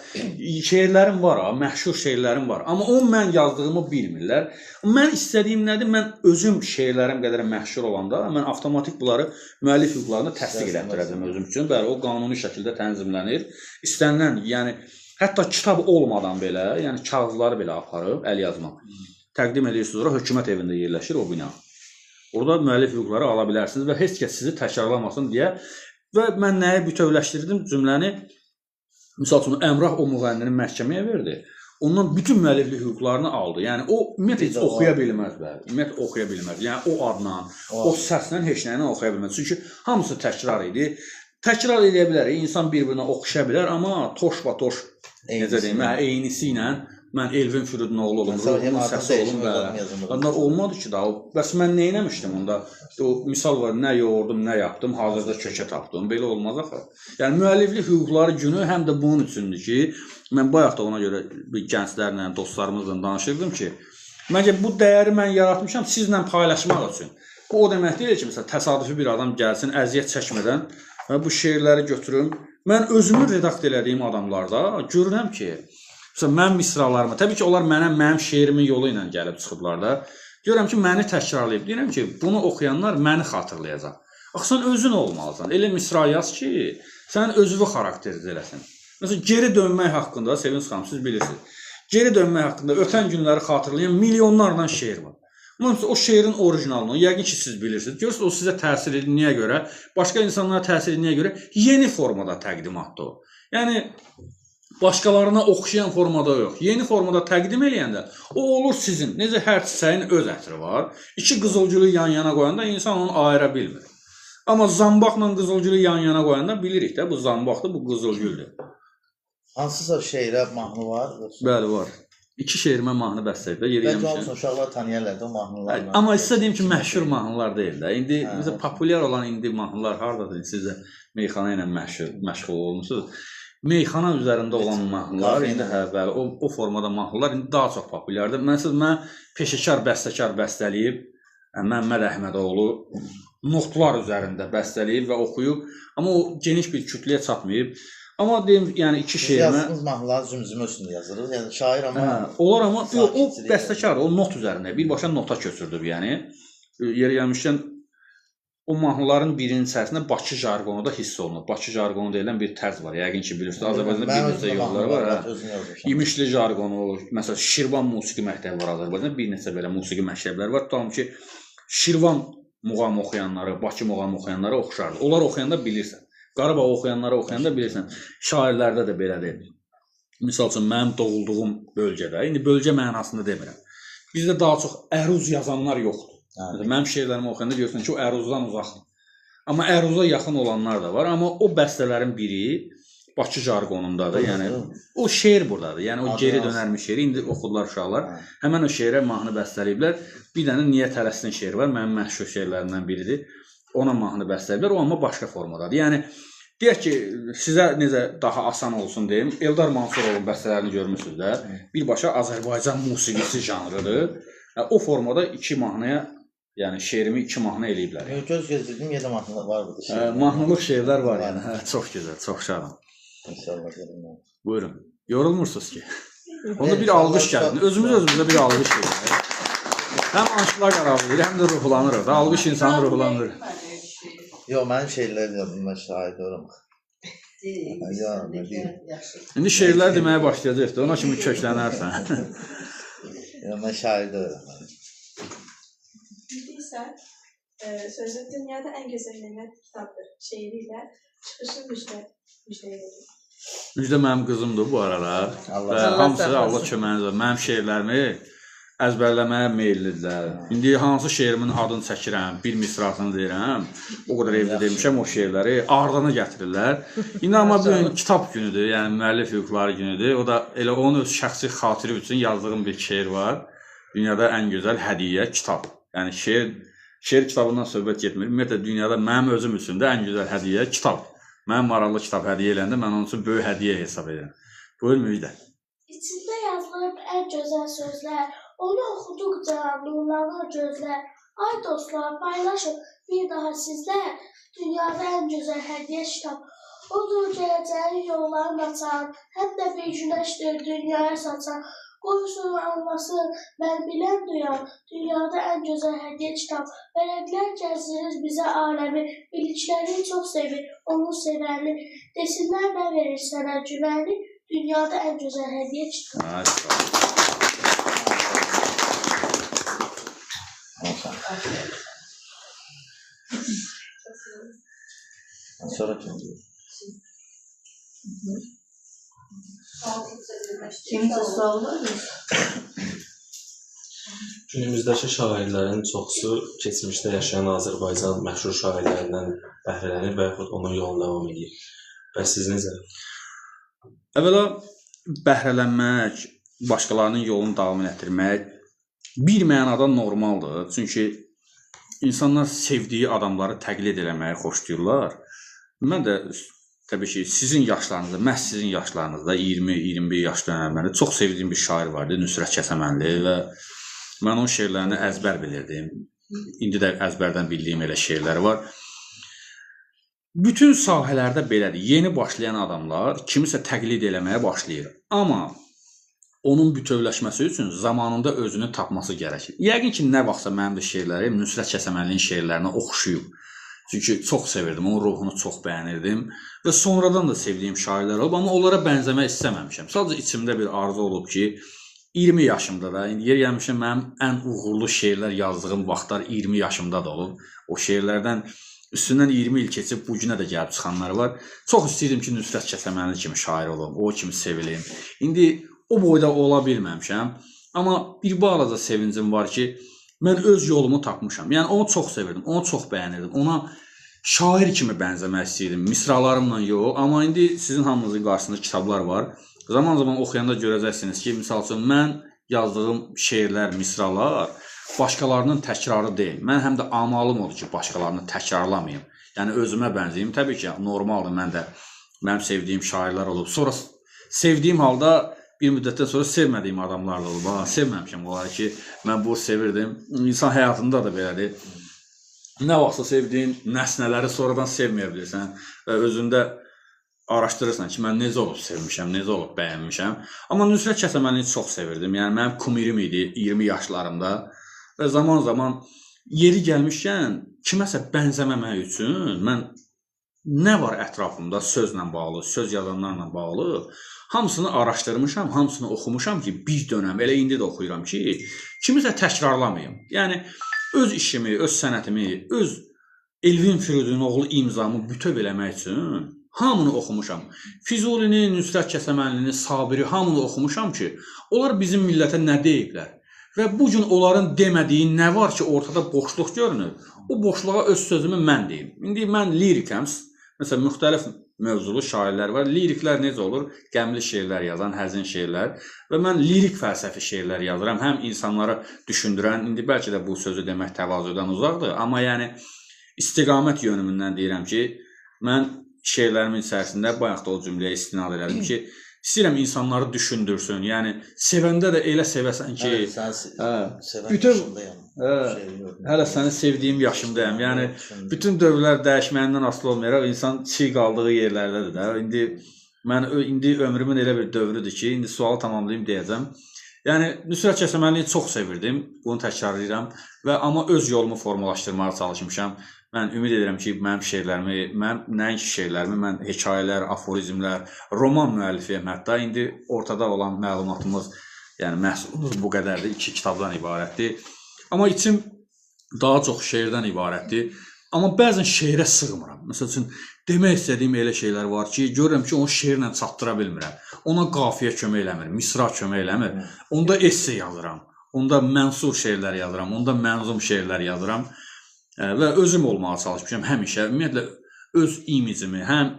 şeirlərim var, məşhur şeirlərim var. Amma o mən yazdığımı bilmirlər. Mən istədiyim nədir? Mən özüm şeirlərim qədər məşhur olanda mən avtomatik bunları müəllif hüquqlarına təsdiq elətdirəcəm özüm üçün. Bəli, o qanuni şəkildə tənzimlənir. İstənilən, yəni Hətta kitab olmadan belə, yəni kağızları belə aparıb əl yazma təqdim edirsiniz, sonra hökumət evində yerləşir o bina. Orada müəllif hüquqları ala bilərsiniz və heç kəs sizi təkrarlamasın deyə və mən nəyi bütövləşdirdim cümləni, misal üçün Əmrah o müğənnini məhkəməyə verdi. Ondan bütün müəlliflik hüquqlarını aldı. Yəni o ümumiyyətlə heç oxuya bilməz bəli. Ümumiyyətlə oxuya bilməz. Yəni o adla, o səslə heç nəylə oxuya bilməz. Çünki hamısı təkrar idi. Təkrar edə bilər, insan bir-birinə oxşaya bilər, amma toş necə deyim, eynisi ilə mən Elvin Fürudun oğlu olum, Ruhun səsi olum və onlar olmadı ki da. Bəs mən nə eləmişdim onda? O misal var, nə yoğurdum, nə yapdım, hazırda kökə tapdım. Belə olmaz axı. Yəni müəlliflik hüquqları günü həm də bunun üçündür ki, mən bayaq da ona görə gənclərlə, dostlarımızla danışırdım ki, məncə bu dəyəri mən yaratmışam sizlə paylaşmaq üçün. Bu o demək deyil ki, məsələn, təsadüfi bir adam gəlsin, əziyyət çəkmədən və bu şeirləri götürüm. Mən özümü redakt elədiyim adamlarda görürəm ki, məsələn, mənim misralarıma, təbii ki, onlar mənim şeirimin yolu ilə gəlib çıxıblar da. Görürəm ki, məni təkrarlayıb. Deyirəm ki, bunu oxuyanlar məni xatırlayacaq. Axı, sən özün olmalısan. Elə misra yaz ki, sən özünü xarakteriz eləsin. Məsələn, geri dönmək haqqında, Sevinç xanım, siz bilirsiniz. Geri dönmək haqqında ötən günləri xatırlayan milyonlarla şeir var. Amma o şeirin orijinalını, yəqin ki, siz bilirsiniz. Görürsünüz, o sizə təsir edildiyə görə, başqa insanlara təsir edildiyə görə yeni formada təqdimatdır o. Yəni, başqalarına oxşayan formada yox. Yeni formada təqdim eləyəndə o olur sizin. Necə hər çiçəyin öz ətri var. İki qızılgülü yan-yana qoyanda insan onu ayıra bilmir. Amma zambaqla qızılgülü yan-yana qoyanda bilirik də bu zambaqdır, bu qızılgüldür. Hansısa şeirə mahnı var? Bəli, var. İki şeirimə mahnı bəstələyib də yeri Bəlkə yemişəm. olsun, uşaqlar tanıyarlar da o mahnılarla. Amma sizə deyim ki, məşhur mahnılar deyil də. İndi bizə populyar olan indi mahnılar hardadır? Siz də meyxana ilə məşğul olmusunuz. Meyxana üzərində olan mahnılar, indi bəli, o formada mahnılar indi daha çox populyardır. Mən peşəkar bəstəkar bəstələyib, Məmməd Əhmədoğlu notlar üzərində bəstələyib və oxuyub, amma o geniş bir kütləyə çatmayıb. Amma deyim, yəni iki şeirimə... Yazdığınız mahnıları zümzümə üstündə yazırıq, yəni şair amma... Olar amma, o bəstəkar, o not üzərində, birbaşa nota köçürdüb, yəni. Yeri gəlmişkən, o mahnıların birinin içərisində Bakı jargonu da hiss olunur. Bakı jargonu deyilən bir tərz var, yəqin ki, bilirsiniz. Azərbaycanda bir neçə yolları var. İmişli jargonu, məsələn, Şirvan musiqi məktəbi var Azərbaycanda, bir neçə belə musiqi məktəbləri var. Tutalım ki, Şirvan muğam oxuyanları, Bakı muğam oxuyanları oxşardır. Onlar oxuyanda bilirsən. Qarabağ oxuyanları oxuyanda bilirsən. Şairlərdə də belədir. Misal üçün, mənim doğulduğum bölgədə, indi bölgə mənasında demirəm. Bizdə daha çox əruz yazanlar yoxdur. Mənim şeirlərimi oxuyanda görürsən ki, o əruzdan uzaqdır. Amma əruza yaxın olanlar da var. Amma o bəstələrin biri Bakı jargonundadır. Yəni, o şeir buradadır. Yəni, o geri dönərmiş şeiri. İndi oxudular uşaqlar. Həmən o şeirə mahnı bəstələyiblər. Bir dənə Niyə Tələsin şeiri var. Mənim məşhur şeirlərimdən biridir. Ona mahnı bəstələyiblər. O amma başqa formadadır. Yəni, deyək ki, sizə necə daha asan olsun deyim. Eldar Mansurovun bəstələrini görmüşsünüz də. Birbaşa Azərbaycan musiqisi janrıdır. O formada iki mahnıya, yəni şeirimi iki mahnı eləyiblər. Göz gözlədim, yenə mahnı var burada. Mahnılıq şeirlər var yəni. Çox gözəl, çox şadam. İnşallah gəlin. Buyurun. Yorulmursunuz ki. Onda bir alqış gəlin. Özümüzə bir alqış verin. Həm anşlar qaralır, həm də ruhlanırıq. Alqış insanı ruhlandırır. Yox, mənim şeirlərim yazdım, mən şahid olam. İndi şeirlər deməyə başlayacaqdır. Ona kimi köklənərsən. Mən şahid olam. Bildirsən, sözü dünyada ən gözəl nemət kitabdır. Şeiri ilə çıxışı müjdəyir. Müjdə mənim qızımdır bu arada. Və hamısı Allah köməyiniz var. Mənim şeirlərimi əzbərləməyə meyillidirlər. İndi hansı şeirimin adını çəkirəm, bir misrasını deyirəm, o qədər evdə demişəm o şeirləri, ardını gətirirlər. İndi amma bu gün kitab günüdür, yəni müəllif hüquqları günüdür. O da elə onun öz şəxsi xatiri üçün yazdığım bir şeir var. Dünyada ən gözəl hədiyyə kitab. Yəni şeir kitabından söhbət getmir. Ümumiyyətlə dünyada mənim özüm üçün də ən gözəl hədiyyə kitab. Mənim maraqlı kitab hədiyyə eləndə mən onun üçün böyük hədiyyə hesab edirəm. Buyur Müjdə. İçində yazılıb ən gözəl sözlər, onu oxuduqca nurlanır gözlər. Ay dostlar, paylaşın bir daha sizlər, dünyada ən gözəl hədiyyə kitab. Odur gələcəyin yollarını açan, həm də bir günəşdir dünyaya saçan. Qoysun anlasın, mən bilən duyan, dünyada ən gözəl hədiyyə kitab. Vərəqlər gəzdirir bizə aləmi, bilikləri çox sevir, onu sevəni. Desinlər nə verir sənə güvəni, dünyada ən gözəl hədiyyə kitabı. Ay, sağ ol. Sonra kim deyir? Kimsə sual var mı? Günümüzdəki şairlərin çoxusu keçmişdə yaşayan Azərbaycan məşhur şairlərindən bəhrələnir və yaxud onun yolunu davam edir. Bəs siz necə? Əvvəla bəhrələnmək, başqalarının yolunu davam etdirmək bir mənada normaldır. Çünki insanlar sevdiyi adamları təqlid eləməyi xoşlayırlar. Mən də təbii ki, sizin yaşlarınızda, məhz sizin yaşlarınızda 20-21 yaş dönəmlərində çox sevdiyim bir şair vardı, Nüsrət Kəsəmənli və mən onun şeirlərini əzbər bilirdim. İndi də əzbərdən bildiyim elə şeirlər var. Bütün sahələrdə belədir. Yeni başlayan adamlar kimisə təqlid eləməyə başlayır. Amma onun bütövləşməsi üçün zamanında özünü tapması gərəkir. Yəqin ki, nə vaxtsa mənim də şeirlərim Nüsrət Kəsəmənlinin şeirlərinə oxşuyub. Çünki çox sevirdim, onun ruhunu çox bəyənirdim və sonradan da sevdiyim şairlər olub, amma onlara bənzəmək istəməmişəm. Sadəcə içimdə bir arzu olub ki, 20 yaşımda da, indi yer gəlmişəm, mənim ən uğurlu şeirlər yazdığım vaxtlar 20 yaşımda da olub. O şeirlərdən üstündən 20 il keçib bu günə də gəlib çıxanlar var. Çox istəyirdim ki, Nüsrət Kəsəmənli kimi şair olum, o kimi sevilim. İndi o boyda ola bilməmişəm, amma bir balaca sevincim var ki, mən öz yolumu tapmışam. Yəni onu çox sevirdim, onu çox bəyənirdim. Ona şair kimi bənzəmək istəyirdim, misralarımla yox. Amma indi sizin hamınızın qarşısında kitablar var. Zaman-zaman oxuyanda görəcəksiniz ki, misal üçün mən yazdığım şeirlər, misralar başqalarının təkrarı deyil. Mən həm də amalım odur ki, başqalarını təkrarlamayım. Yəni özümə bənzəyim. Təbii ki, normaldır. Mənim sevdiyim şairlər olub. Sonra sevdiyim halda bir müddətdən sonra sevmədiyim adamlar da olub. Sevməmişəm onları ki, mən bunu sevirdim. İnsan həyatında da belədir. Nə vaxtsa sevdiyin nəsnələri sonradan sevməyə bilirsən və özündə araşdırırsan ki, mən necə olub sevmişəm, necə olub bəyənmişəm. Amma Nüsrət Kəsəmənlini çox sevirdim. Yəni mənim kumirim idi 20 yaşlarımda və zaman-zaman yeri gəlmişkən kiməsə bənzəməmək üçün mən nə var ətrafımda sözlə bağlı, söz yazanlarla bağlı hamısını araşdırmışam, hamısını oxumuşam ki, bir dönəm, elə indi də oxuyuram ki, kimisə təkrarlamayım. Yəni öz işimi, öz sənətimi, öz Elvin Firudun oğlu imzamı bütöv eləmək üçün hamını oxumuşam. Füzulini, Nüsrət Kəsəmənlini, Sabiri hamını oxumuşam ki, onlar bizim millətə nə deyiblər. Və bu gün onların demədiyi nə var ki, ortada boşluq görünür, o boşluğa öz sözümü mən deyim. İndi mən lirikəm, məsələn, müxtəlif mövzulu şairlər var. Liriklər necə olur? Qəmli şeirlər yazan, həzin şeirlər və mən lirik fəlsəfi şeirlər yazıram. Həm insanları düşündürən, indi bəlkə də bu sözü demək təvazödən uzaqdır, amma yəni istiqamət yönümündən deyirəm ki, mən şeirlərimin içərisində bayaq da o cümləyə istinad elədim ki, istəyirəm insanları düşündürsün. Yəni sevəndə də elə sevəsən ki, hələ səni sevdiyim yaşımdayam. Yəni bütün dövrlər dəyişməyindən asılı olmayaraq insan çiğ qaldığı yerlərdədir də. İndi ömrümün elə bir dövrüdür ki, indi sualı tamamlayım deyəcəm. Yəni Nüsrət Kəsəmənlini çox sevirdim, bunu təkrarlayıram və amma öz yolumu formalaşdırmağa çalışmışam. Mən ümid edirəm ki, mənim şeirlərimi, nəinki şeirlərimi, mən hekayələr, aforizmlər, roman müəllifiyəm hətta. İndi ortada olan məlumatımız, yəni məhsulumuz bu qədərdir, 2 kitabdan ibarətdir. Amma içim daha çox şeirdən ibarətdir. Amma bəzən şeirə sığmıram. Məsəl üçün, demək istədiyim elə şeylər var ki, görürəm ki, onu şeirlə çatdıra bilmirəm. Ona qafiyə kömək eləmir, misra kömək eləmir. Onda esse yazıram, onda mənsur şeirlər yazıram, onda mənzum şeirlər yazıram. Və özüm olmağa çalışmışam həmişə. Ümumiyyətlə, öz imicimi həm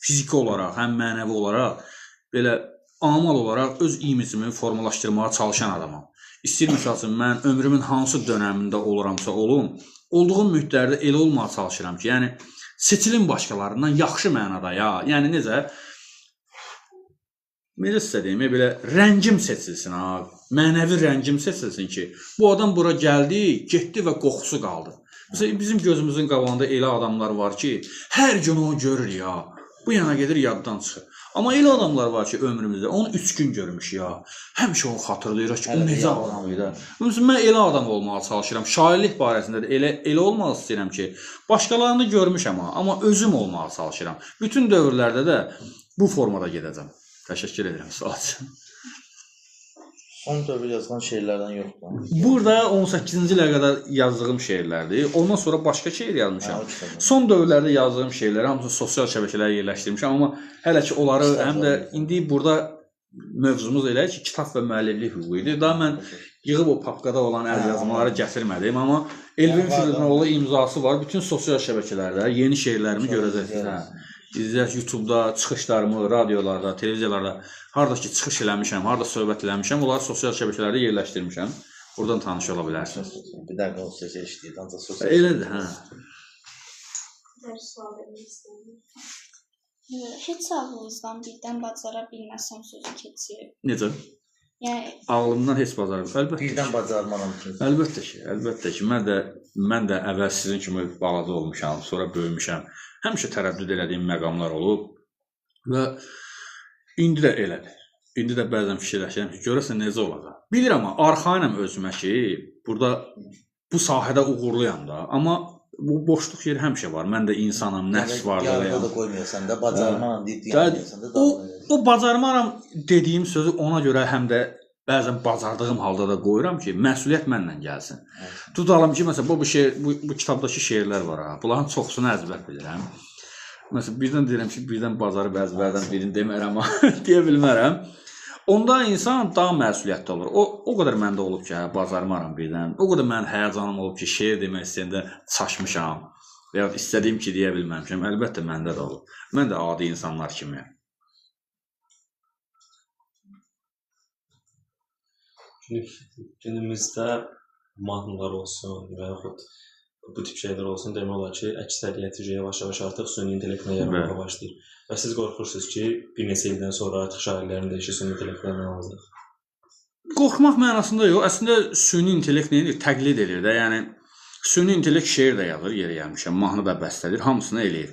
fiziki olaraq, həm mənəvi olaraq, belə amal olaraq öz imicimi formalaşdırmağa çalışan adamam. İstəyir misal üçün, mən ömrümün hansı dönəmində oluramsa olum, olduğum müddətdə elə olmağa çalışıram ki, yəni seçilim başqalarından yaxşı mənada ya. Yəni necə sizə deyim, belə rəngim seçilsin, mənəvi rəngim seçilsin ki, bu adam bura gəldi, getdi və qoxusu qaldı. Məsələn, bizim gözümüzün qabağında elə adamlar var ki, hər gün onu görür ya, bu yana gedir, yaddan çıxır. Amma elə adamlar var ki, ömrümüzdə onu 3 gün görmüş ya, həmişə onu xatırlayırıq ki, o necə adam idi. Mən elə adam olmağa çalışıram, şairlik barəsində də elə olmaq istəyirəm ki, başqalarını görmüşəm amma özüm olmağa çalışıram. Bütün dövrlərdə də bu formada gedəcəm. Təşəkkür edirəm sual üçün. Son dövrdə yazılan şeirlərdən yoxdur. Burada 18-ci ilə qədər yazdığım şeirlərdir. Ondan sonra başqa şeir yazmışam. Son dövrlərdə yazdığım şeirləri hamısı sosial şəbəkələrə yerləşdirmişəm, amma hələ ki onları həm də indi burada mövzumuz elə ki, kitab və müəlliflik hüququ idi. Daha mən yığıb o papkada olan əlyazmaları gətirmədim, amma Elvin Firidinoğlu imzası var. Bütün sosial şəbəkələrdə yeni şeirlərimi görəcəksiniz. İzləyək YouTube-da, çıxışlarımı, radiolarda, televiziyalarda, harada ki çıxış eləmişəm, harada söhbət eləmişəm, onları sosial şəbəkələrdə yerləşdirmişəm. Buradan tanış ola bilərsiniz. Bir dəqiqə o sözə işləyir, ancaq sosial. Elədir, hə. Bir sual vermək istəyirəm. Heç ağlınızdan birdən bacara bilməsəm sözü keçir. Necə? Yəni Ağlımdan heç bacarım. Əlbəttə. Birdən bacarmaram ki. Əlbəttə ki. Mən də əvvəl sizin kimi balaca olmuşam, sonra böyümüşəm. Həmişə tərəddüd elədiyim məqamlar olub və indi də elədir. İndi də bəzən fikirləşirəm ki, görəsən necə olacaq. Bilirəm amma arxayınam özümə ki, burada bu sahədə uğurluyam da, amma bu boşluq yeri həmişə var. Mən də insanam, nəfs varlığıyam. Yarıda da qoymuyorsan da, bacarmaram deyirsən da. O bacarmaram dediyim sözü ona görə həm də bəzən bacardığım halda da qoyuram ki, məsuliyyət mənlə gəlsin. Tutalım ki, məsələn, bu kitabdakı şeirlər var ha. Bunların çoxsunu əzbər bilirəm. Məsələn, birdən deyirəm ki, birdən bacarıb əzbərdən birini demərəm, deyə bilmərəm. Onda insan daha məsuliyyətli olur. O qədər məndə olub ki, bacarmaram birdən. O qədər mənim həyəcanım olub ki, şeir demək istəyəndə çaşmışam və ya istədiyim ki, deyə bilməmişəm. Əlbəttə məndə də olub. Mən də adi insanlar kimiyəm. Günümüzdə mahnılar olsun və yaxud bu tip şeylər olsun, demək olar ki, əksəriyyəti yavaş-yavaş artıq süni intellektlə yaranmağa başlayır. Və siz qorxursunuz ki, bir neçə ildən sonra artıq şairlərin də işi süni intellektlə alacaq. Qorxmaq mənasında yox. Əslində süni intellekt nə edir? Təqlid edir də. Yəni süni intellekt şeir də yazır, yerə gəlmişəm, mahnı da bəstədir, hamısını eləyir.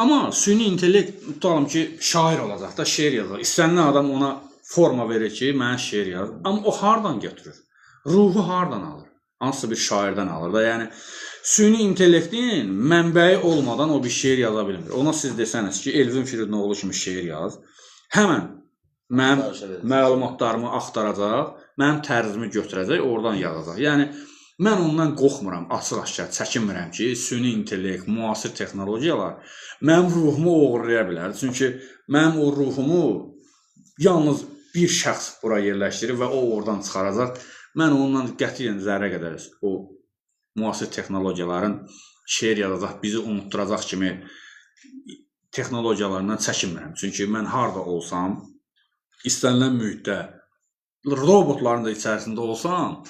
Amma süni intellekt tutalım ki, şair olacaq da, şeir yazır. İstənilən adam ona forma verir ki, mənə şeir yaz. Amma o hardan götürür? Ruhu hardan alır? Hansısa bir şairdən alır da. Yəni süni intellektin mənbəyi olmadan o bir şeir yaza bilmir. Ona siz desəniz ki, Elvin Firidinoğlu kimi şeir yaz, həmən mənim məlumatlarımı axtaracaq, mənim tərzimi götürəcək, oradan yazacaq. Yəni mən ondan qorxmuram, açıq-aşkar çəkinmirəm ki, süni intellekt, müasir texnologiyalar mənim ruhumu oğurlaya bilər. Çünki mənim o ruhumu yalnız bir şəxs bura yerləşdirir və o oradan çıxaracaq. Mən ondan qətiyyən zərrə qədər o müasir texnologiyaların şeir yazacaq, bizi unutturacaq kimi texnologiyalarından çəkinmirəm. Çünki mən harada olsam, istənilən mühitdə, robotların da içərisində olsam,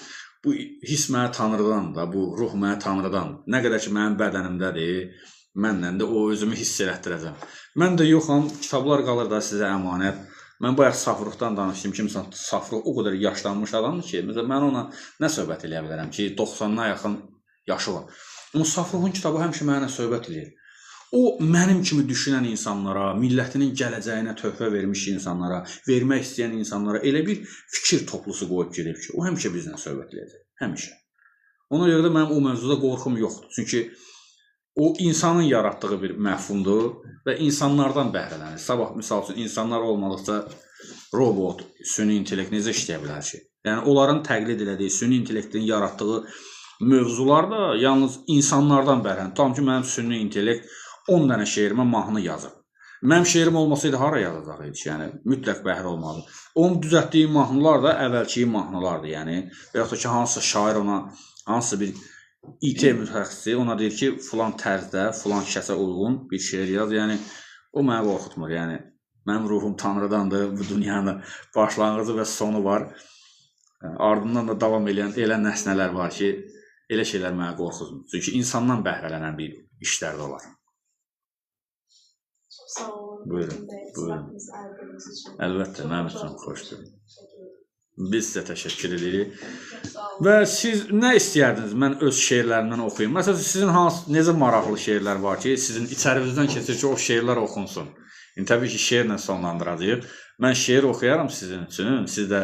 bu his mənə Tanrıdan da, bu ruh mənə Tanrıdan. Nə qədər ki, mənim bədənimdədir, məndən də o özümü hiss elətdirəcəm. Mən də yoxam, kitablar qalır da sizə əmanət. Mən bayaq Safruqdan danışdım ki, məsələn, Safruq o qədər yaşlanmış adamdır ki, məsələn, mən ona nə söhbət eləyə bilərəm ki, 90-na yaxın yaşı var. Amma Safruqun kitabı həmişə mənə söhbət eləyir. O, mənim kimi düşünən insanlara, millətinin gələcəyinə töhfə vermiş insanlara, vermək istəyən insanlara elə bir fikir toplusu qoyub gedib ki, o həmişə bizlə söhbət eləyəcək. Həmişə. Ona görə də mənim o mövzuda qorxum yoxdur. Çünki o insanın yaratdığı bir məfhumdur və insanlardan bəhrələnir. Sabah, misal üçün, insanlar olmadıqca robot, süni intellekt necə işləyə bilər ki? Yəni, onların təqlid elədiyi, süni intellektin yaratdığı mövzular da yalnız insanlardan bəhrələnir. Tam ki, mənim süni intellekt 10 dənə şeirimə mahnı yazır. Mənim şeirim olmasaydı hara yazacaq idi ki? Yəni, mütləq bəhr olmalı. Onun düzəltdiyi mahnılar da əvvəlki mahnılardır. Yəni, və yaxud da ki, hansısa şair ona, hansısa bir IT mütəxəssisi ona deyir ki, filan tərzdə, filan şəsə uyğun bir şeir yaz. Yəni, o mənə qorxutmur. Yəni, mənim ruhum Tanrıdandır, bu dünyanın başlanğıcı və sonu var. Ardından da davam edən nəsnələr var ki, elə şeylər mənə qorxutmur. Çünki insandan bəhrələnən bir işlər də olar. Çox sağ olun. Buyurun. Əlbəttə, mənim üçün xoşdur. Biz sizə təşəkkür edirik. Və siz nə istəyərdiniz mən öz şeirlərimdən oxuyum? Məsələn, sizin necə maraqlı şeirlər var ki, sizin içərinizdən keçir ki, o şeirlər oxunsun. Təbii ki, şeirlə sonlandıracağıq. Mən şeir oxuyaram sizin üçün, siz də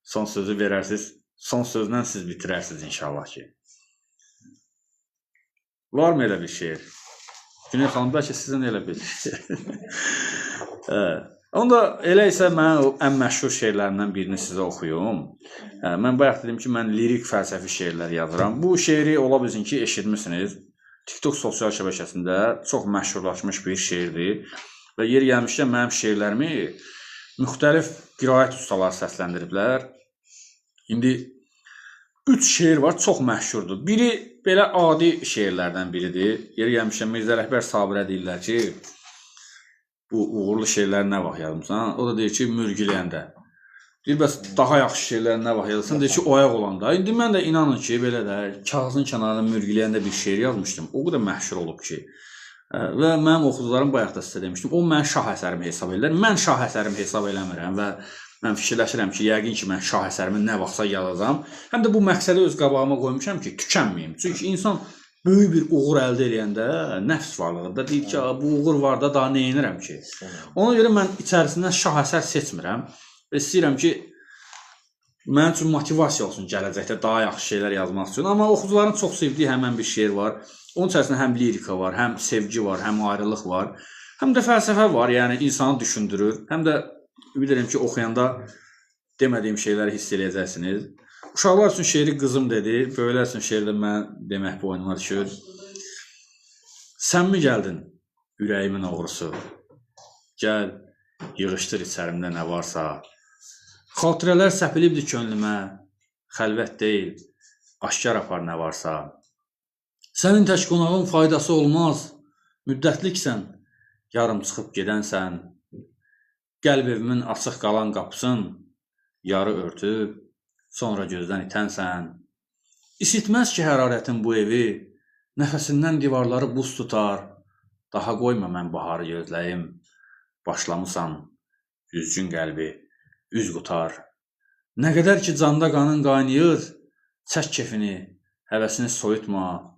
son sözü verərsiniz. Son sözlə siz bitirərsiniz inşallah ki. Var mı elə bir şeir? Güney xanım, bəlkə sizin elə bir şeir. Onda elə isə mən o ən məşhur şeirlərimdən birini sizə oxuyum. Mən bayaq dedim ki, mən lirik fəlsəfi şeirlər yazıram. Bu şeiri ola bilsin ki, eşitmisiniz. TikTok sosial şəbəkəsində çox məşhurlaşmış bir şeirdir. Və yer gəlmişkən mənim şeirlərimi müxtəlif qiraət ustaları səsləndiriblər. İndi 3 şeir var, çox məşhurdur. Biri belə adi şeirlərdən biridir. Yer gəlmişkən Mirzə Rəhbər Sabirə deyirlər ki, bu uğurlu şeirlər nə vaxt yazmısan? O da deyir ki, mürgüləyəndə. Deyir, bəs daha yaxşı şeirlər nə vaxt yazırsan? Deyir ki, oyaq olanda. İndi mən də inanın ki, belə də kağızın kənarına mürgüləyəndə bir şeir yazmışdım. O qədər məşhur olub ki. Və mənim oxucularım bayaq da sizə demişdim, o mənim şah əsərimi hesab edirlər. Mən şah əsərimi hesab eləmirəm və mən fikirləşirəm ki, yəqin ki, mən şah əsərimi nə vaxtsa yazacam. Həm də bu məqsədi öz qabağıma qoymuşam ki, tükənməyim. Çünki insan böyük bir uğur əldə edəndə nəfs varlığında deyir ki, bu uğur var da daha nə edirəm ki? Ona görə mən içərisindən şah əsər seçmirəm və istəyirəm ki, mənim üçün motivasiya olsun gələcəkdə daha yaxşı şeylər yazmaq üçün. Amma oxucuların çox sevdiyi həmən bir şeir var. Onun içərisində həm lirika var, həm sevgi var, həm ayrılıq var, həm də fəlsəfə var, yəni insanı düşündürür. Həm də ümid edirəm ki, oxuyanda demədiyim şeyləri hiss eləyəcəksiniz. Uşaqlar üçün şeiri qızım dedi, böyüklər üçün şeirdə mən demək boynuma düşür. Sən mi gəldin ürəyimin oğrusu? Gəl, yığışdır içərimdə nə varsa. Xatirələr səpilibdir könlümə, xəlvət deyil, aşkar apar nə varsa. Sənin tək qonağın faydası olmaz, müddətliksən, yarım çıxıb gedənsən. Qəlb evimin açıq qalan qapısın, yarı örtüb, sonra gözdən itənsən. İsitməz ki, hərarətin bu evi, nəfəsindən divarları buz tutar. Daha qoyma mən baharı gözləyim, başlamısan, üzgün qəlbi, üz qutar. Nə qədər ki, canda qanın qaynayır, çək kefini, həvəsini soyutma.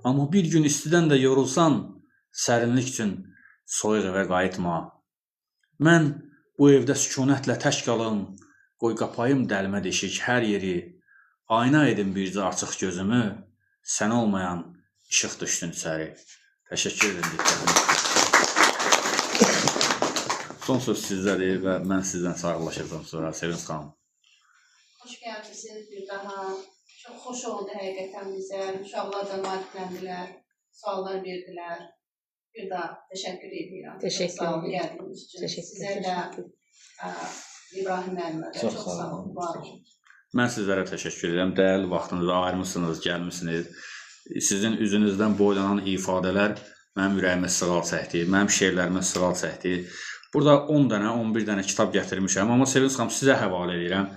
Amma bir gün istidən də yorulsan, sərinlik üçün soyuq evə qayıtma. Mən bu evdə sükunətlə tək qalım, qoy qapayım dəlmə deşik hər yeri, ayna edin bircə açıq gözümü, sən olmayan işıq düşdün içəri. Təşəkkür edim diqqətiniz. Son söz sizdədir və mən sizdən sağlaşacağım sonra. Sevinç xanım. Hoş gəlmişsiniz bir daha. Çox xoş oldu həqiqətən bizə. Uşaqlar da marifləndilər, suallar verdilər. Bir daha təşəkkür edirəm. Təşəkkür edirəm. Gəldiyiniz üçün. Sizə də İbrahim müəllimə də çox sağ olun. Var olun. Mən sizlərə təşəkkür edirəm. Dəyərli vaxtınızı ayırmısınız, gəlmisiniz. Sizin üzünüzdən boylanan ifadələr mənim ürəyimə sığal çəkdi, mənim şeirlərimə sığal çəkdi. Burada 10 dənə, 11 dənə kitab gətirmişəm, amma Sevinç xanım sizə həvalə edirəm.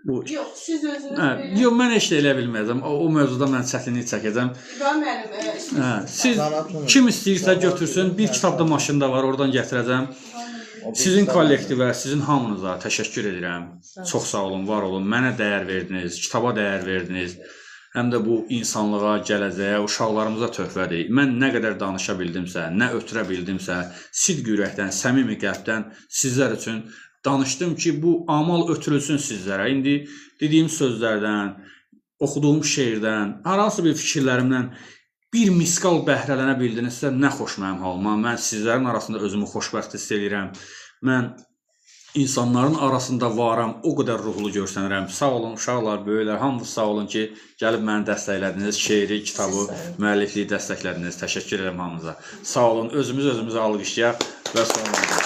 Yox, siz özünüz Yox, mən heç də elə bilməyəcəm. O mövzuda mən çətinlik çəkəcəm. İbrahim müəllim, Siz kim istəyirsə götürsün, bir kitab da maşında var, oradan gətirəcəm. Sizin kollektivə, sizin hamınıza təşəkkür edirəm. Çox sağ olun, var olun. Mənə dəyər verdiniz, kitaba dəyər verdiniz. Həm də bu insanlığa, gələcəyə, uşaqlarımıza töhfədir. Mən nə qədər danışa bildimsə, nə ötürə bildimsə, sidq ürəkdən, səmimi qəlbdən sizlər üçün danışdım ki, bu amal ötürülsün sizlərə. İndi dediyim sözlərdən, oxuduğum şeirdən, hər hansı bir fikirlərimdən bir miskal bəhrələnə bildinizsə, nə xoş mənim halıma. Mən sizlərin arasında özümü xoşbəxt hiss edirəm. Mən insanların arasında varam, o qədər ruhlu görsənirəm. Sağ olun, uşaqlar, böyüklər, hamınız sağ olun ki, gəlib məni dəstəklədiniz, şeiri, kitabı, müəllifliyi dəstəklədiniz. Təşəkkür edirəm hamınıza. Sağ olun, özümüzü alqışlayaq və sonlandıraq.